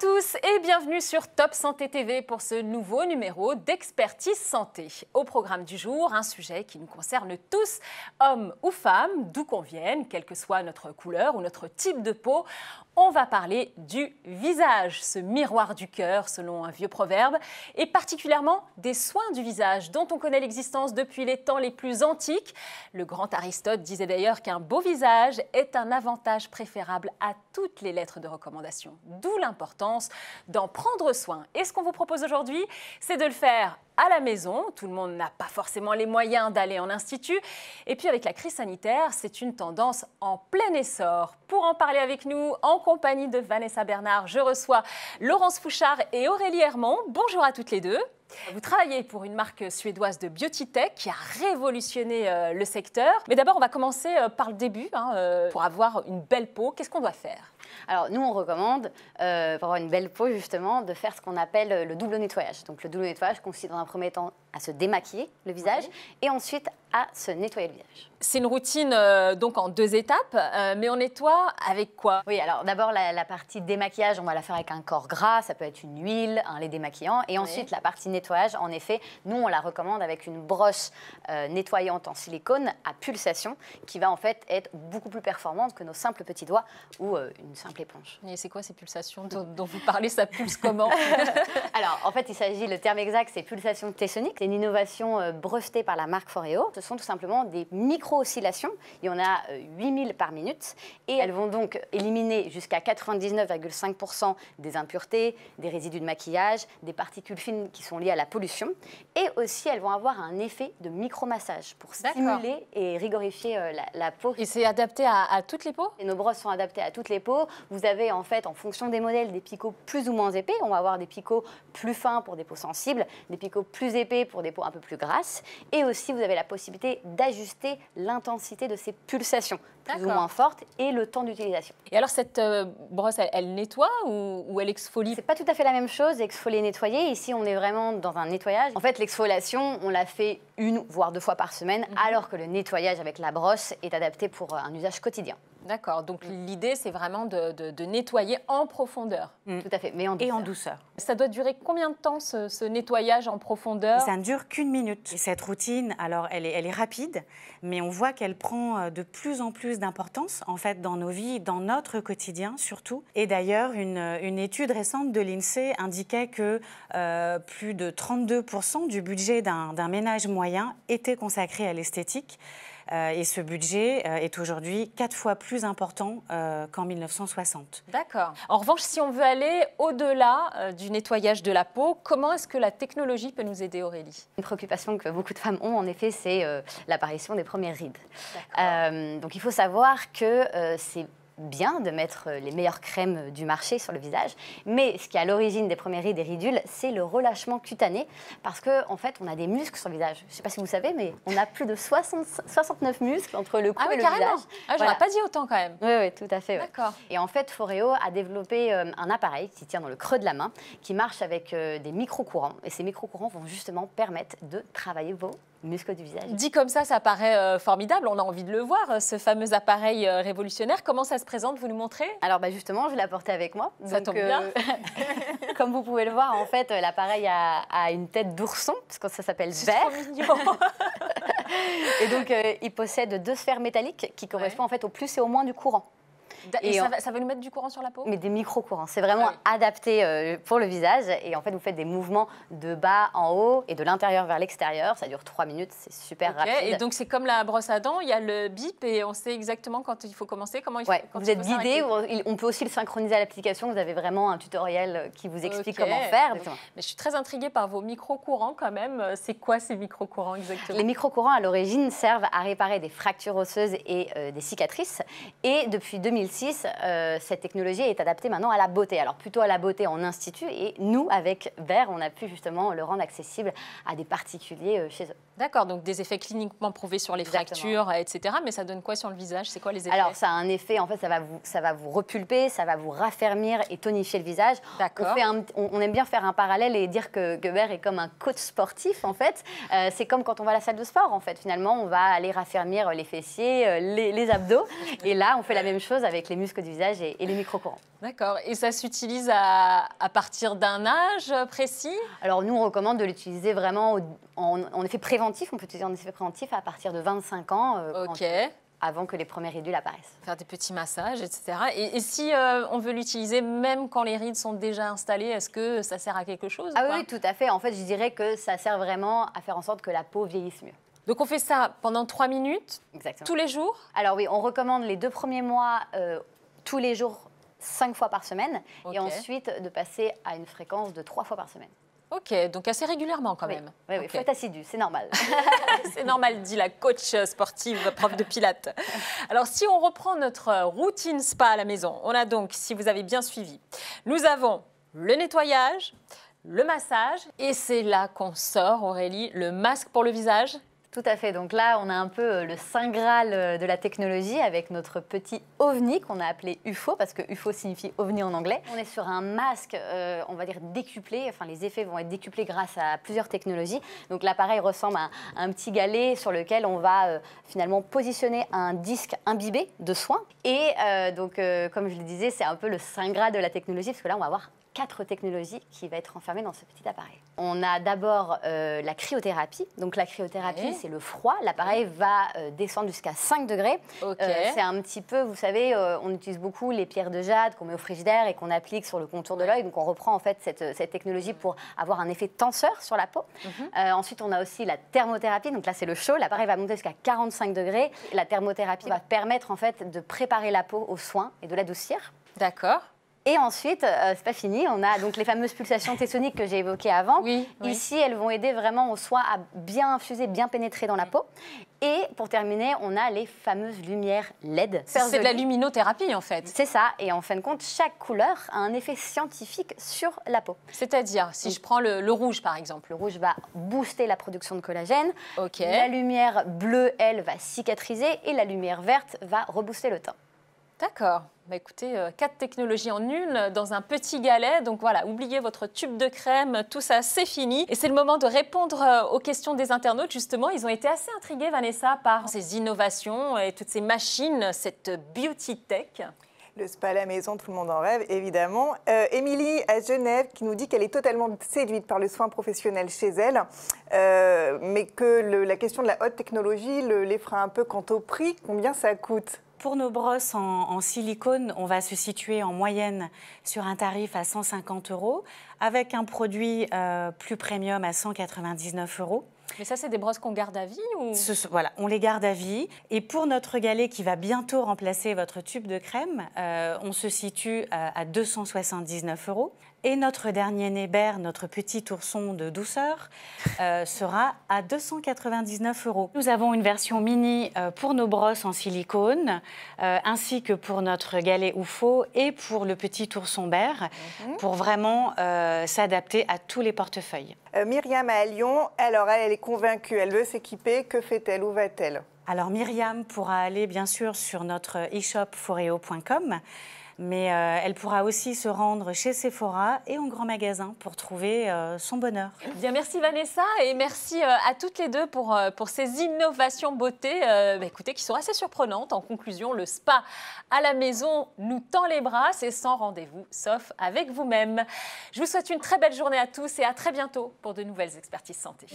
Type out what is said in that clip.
tous et bienvenue sur Top Santé TV pour ce nouveau numéro d'Expertise Santé. Au programme du jour, un sujet qui nous concerne tous, hommes ou femmes, d'où qu'on vienne, quelle que soit notre couleur ou notre type de peau. On va parler du visage, ce miroir du cœur selon un vieux proverbe, et particulièrement des soins du visage dont on connaît l'existence depuis les temps les plus antiques. Le grand Aristote disait d'ailleurs qu'un beau visage est un avantage préférable à toutes les lettres de recommandation. D'où l'importance d'en prendre soin. Et ce qu'on vous propose aujourd'hui, c'est de le faire à la maison. Tout le monde n'a pas forcément les moyens d'aller en institut. Et puis avec la crise sanitaire, c'est une tendance en plein essor. Pour en parler avec nous, en compagnie de Vanessa Bernard, je reçois Laurence Fouchard et Aurélie Hermont. Bonjour à toutes les deux. Vous travaillez pour une marque suédoise de beauty tech qui a révolutionné le secteur. Mais d'abord, on va commencer par le début. Pour avoir une belle peau, qu'est-ce qu'on doit faire ? Alors, nous, on recommande, pour avoir une belle peau, justement, de faire ce qu'on appelle le double nettoyage. Donc, le double nettoyage consiste dans un premier temps à se démaquiller le visage et ensuite à se nettoyer le visage. C'est une routine donc en 2 étapes, mais on nettoie avec quoi ? Oui, alors d'abord, la partie démaquillage, on va la faire avec un corps gras, ça peut être une huile, un lait démaquillant. Et ensuite, la partie nettoyage, en effet, nous, on la recommande avec une brosse nettoyante en silicone à pulsation qui va en fait être beaucoup plus performante que nos simples petits doigts ou une simple éponge. Et c'est quoi ces pulsations dont vous parlez ? Ça pulse comment ? Alors, en fait, il s'agit, le terme exact, c'est pulsation tessonique. C'est une innovation brevetée par la marque Foreo. Ce sont tout simplement des micro-oscillations. Il y en a 8000 par minute. Et elles vont donc éliminer jusqu'à 99,5% des impuretés, des résidus de maquillage, des particules fines qui sont liées à la pollution. Et aussi, elles vont avoir un effet de micromassage pour stimuler et rigorifier la peau. Et c'est adapté à toutes les peaux ? Et nos brosses sont adaptées à toutes les peaux. Vous avez en fait, en fonction des modèles, des picots plus ou moins épais. On va avoir des picots plus fins pour des peaux sensibles, des picots plus épais pour des peaux un peu plus grasses. Et aussi, vous avez la possibilité d'ajuster l'intensité de ces pulsations, plus ou moins fortes, et le temps d'utilisation. Et alors, cette brosse, elle nettoie ou elle exfolie ? C'est pas tout à fait la même chose, exfolier, nettoyer. Ici, on est vraiment dans un nettoyage. En fait, l'exfoliation, on la fait 1 voire 2 fois par semaine, alors que le nettoyage avec la brosse est adapté pour un usage quotidien. D'accord, donc l'idée, c'est vraiment de nettoyer en profondeur. Tout à fait, mais en douceur. Et en douceur. Ça doit durer combien de temps, ce nettoyage en profondeur ? Ça ne dure qu'1 minute. Et cette routine, alors, elle est rapide, mais on voit qu'elle prend de plus en plus d'importance, en fait, dans nos vies, dans notre quotidien, surtout. Et d'ailleurs, une étude récente de l'INSEE indiquait que plus de 32% du budget d'un ménage moyen était consacré à l'esthétique. Et ce budget est aujourd'hui 4 fois plus important qu'en 1960. D'accord. En revanche, si on veut aller au-delà du nettoyage de la peau, comment est-ce que la technologie peut nous aider, Aurélie ? Une préoccupation que beaucoup de femmes ont, en effet, c'est l'apparition des premières rides. Donc il faut savoir que c'est bien de mettre les meilleures crèmes du marché sur le visage, mais ce qui est à l'origine des premières rides et ridules, c'est le relâchement cutané, parce qu'en fait, on a des muscles sur le visage. Je ne sais pas si vous savez, mais on a plus de 69 muscles entre le cou et le visage. Ah, j'aurais pas dit autant quand même. Oui, tout à fait. D'accord. Et en fait, Foreo a développé un appareil qui tient dans le creux de la main, qui marche avec des micro-courants, et ces micro-courants vont justement permettre de travailler vos muscles du visage. Dit comme ça paraît formidable, on a envie de le voir, ce fameux appareil révolutionnaire. Comment ça se présente, vous nous montrez ? Alors justement, je l'ai apporté avec moi. Ça tombe bien. Comme vous pouvez le voir, en fait, l'appareil a une tête d'ourson, parce que ça s'appelle Vert. C'est trop mignon. Et donc, il possède 2 sphères métalliques qui correspondent en fait au plus et au moins du courant. Et ça va nous mettre du courant sur la peau ? Mais des micro-courants. C'est vraiment adapté pour le visage. Et en fait, vous faites des mouvements de bas en haut et de l'intérieur vers l'extérieur. Ça dure 3 minutes, c'est super rapide. Et donc, c'est comme la brosse à dents, il y a le bip et on sait exactement quand il faut commencer, comment il faut quand vous êtes guidé, on peut aussi le synchroniser à l'application. Vous avez vraiment un tutoriel qui vous explique comment faire. Mais je suis très intriguée par vos micro-courants quand même. C'est quoi ces micro-courants exactement ? Les micro-courants, à l'origine, servent à réparer des fractures osseuses et des cicatrices. Et depuis 2006, cette technologie est adaptée maintenant à la beauté. Alors plutôt à la beauté en institut. Et nous, avec Vert, on a pu justement le rendre accessible à des particuliers chez eux. D'accord, donc des effets cliniquement prouvés sur les fractures, etc. Mais ça donne quoi sur le visage ? C'est quoi les effets ? Alors, ça a un effet, en fait, ça va vous repulper, ça va vous raffermir et tonifier le visage. D'accord. On aime bien faire un parallèle et dire que Vert est comme un coach sportif, en fait. C'est comme quand on va à la salle de sport, en fait. Finalement, on va aller raffermir les fessiers, les abdos. Et là, on fait la même chose avec avec les muscles du visage et les micro-courants. D'accord. Et ça s'utilise à partir d'un âge précis? Alors nous, on recommande de l'utiliser vraiment en effet préventif. On peut utiliser en effet préventif à partir de 25 ans. Ok. Avant que les premières ridules apparaissent. Faire des petits massages, etc. Et si on veut l'utiliser même quand les rides sont déjà installées, est-ce que ça sert à quelque chose? Ah oui, tout à fait. En fait, je dirais que ça sert vraiment à faire en sorte que la peau vieillisse mieux. Donc on fait ça pendant 3 minutes, Exactement. tous les jours? Alors oui, on recommande les 2 premiers mois tous les jours, 5 fois par semaine, et ensuite de passer à une fréquence de 3 fois par semaine. Ok, donc assez régulièrement quand même. Oui, il faut être assidu, c'est normal. C'est normal, dit la coach sportive, prof de pilates. Alors, si on reprend notre routine spa à la maison, on a donc, si vous avez bien suivi, nous avons le nettoyage, le massage, et c'est là qu'on sort, Aurélie, le masque pour le visage. Tout à fait. Donc là, on a un peu le saint graal de la technologie avec notre petit ovni qu'on a appelé UFO, parce que UFO signifie ovni en anglais. On est sur un masque, on va dire décuplé. Enfin, les effets vont être décuplés grâce à plusieurs technologies. Donc l'appareil ressemble à un petit galet sur lequel on va finalement positionner un disque imbibé de soins. Et donc, comme je le disais, c'est un peu le saint graal de la technologie, parce que là, on va avoir 4 technologies qui vont être enfermées dans ce petit appareil. On a d'abord la cryothérapie. Donc la cryothérapie, c'est le froid. L'appareil va descendre jusqu'à 5 degrés. C'est un petit peu, vous savez, on utilise beaucoup les pierres de jade qu'on met au frigidaire et qu'on applique sur le contour de l'œil. Donc on reprend en fait cette technologie pour avoir un effet tenseur sur la peau. Ensuite, on a aussi la thermothérapie. Donc là, c'est le chaud. L'appareil va monter jusqu'à 45 degrés. La thermothérapie va permettre en fait de préparer la peau aux soins et de l'adoucir. D'accord. Et ensuite, c'est pas fini, on a donc les fameuses pulsations tessoniques que j'ai évoquées avant. Oui. Ici, elles vont aider vraiment aux soins à bien infuser, bien pénétrer dans la peau. Et pour terminer, on a les fameuses lumières LED. C'est de la luminothérapie en fait. C'est ça, et en fin de compte, chaque couleur a un effet scientifique sur la peau. C'est-à-dire, si je prends le rouge par exemple. Le rouge va booster la production de collagène. Ok. La lumière bleue, elle, va cicatriser, et la lumière verte va rebooster le teint. D'accord. Bah écoutez, 4 technologies en une dans un petit galet. Donc voilà, oubliez votre tube de crème, tout ça, c'est fini. Et c'est le moment de répondre aux questions des internautes. Justement, ils ont été assez intrigués, Vanessa, par ces innovations et toutes ces machines, cette beauty tech. Le spa à la maison, tout le monde en rêve, évidemment. Émilie, à Genève, qui nous dit qu'elle est totalement séduite par le soin professionnel chez elle, mais que la question de la haute technologie l'effraie un peu quant au prix. Combien ça coûte ? Pour nos brosses en silicone, on va se situer en moyenne sur un tarif à 150 €, avec un produit plus premium à 199 €. Mais ça, c'est des brosses qu'on garde à vie ou... Voilà, on les garde à vie. Et pour notre galet qui va bientôt remplacer votre tube de crème, on se situe à 279 €. Et notre dernier Nébert, notre petit ourson de douceur, sera à 299 €. Nous avons une version mini pour nos brosses en silicone, ainsi que pour notre galet UFO et pour le petit ourson bear, pour vraiment s'adapter à tous les portefeuilles. Myriam à Lyon, alors elle est convaincue, elle veut s'équiper. Que fait-elle? Où va-t-elle? Alors Myriam pourra aller bien sûr sur notre e-shop foreo.com. Mais elle pourra aussi se rendre chez Sephora et en grand magasin pour trouver son bonheur. Bien, merci Vanessa et merci à toutes les deux pour ces innovations beauté écoutez, qui sont assez surprenantes. En conclusion, le spa à la maison nous tend les bras, c'est sans rendez-vous, sauf avec vous-même. Je vous souhaite une très belle journée à tous et à très bientôt pour de nouvelles expertises santé.